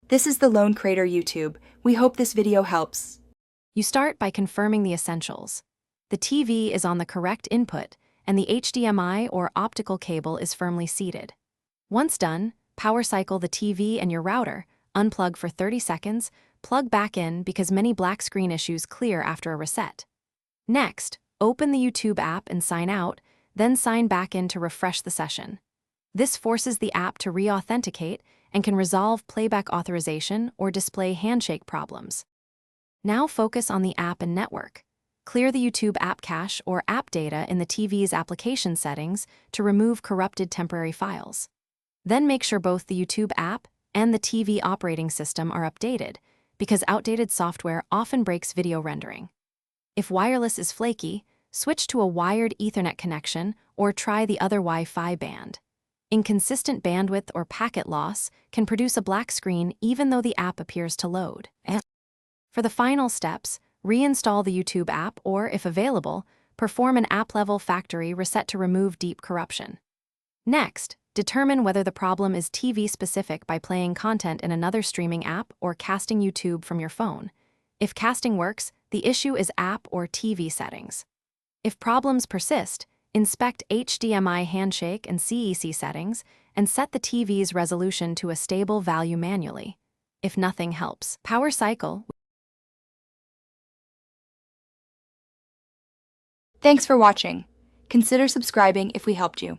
This is the Lone Crater YouTube. We hope this video helps. You start by confirming the essentials. The TV is on the correct input, and the HDMI or optical cable is firmly seated. Once done, power cycle the TV and your router, unplug for 30 seconds, plug back in because many black screen issues clear after a reset. Next, open the YouTube app and sign out, then sign back in to refresh the session. This forces the app to re-authenticate and can resolve playback authorization or display handshake problems. Now focus on the app and network. Clear the YouTube app cache or app data in the TV's application settings to remove corrupted temporary files. Then make sure both the YouTube app and the TV operating system are updated, because outdated software often breaks video rendering. If wireless is flaky, switch to a wired Ethernet connection or try the other Wi-Fi band. Inconsistent bandwidth or packet loss can produce a black screen even though the app appears to load. For the final steps, reinstall the YouTube app or, if available, perform an app-level factory reset to remove deep corruption. Next, determine whether the problem is TV-specific by playing content in another streaming app or casting YouTube from your phone. If casting works, the issue is app or TV settings. If problems persist, inspect HDMI handshake and CEC settings and set the TV's resolution to a stable value manually. If nothing helps, power cycle. Thanks for watching. Consider subscribing if we helped you.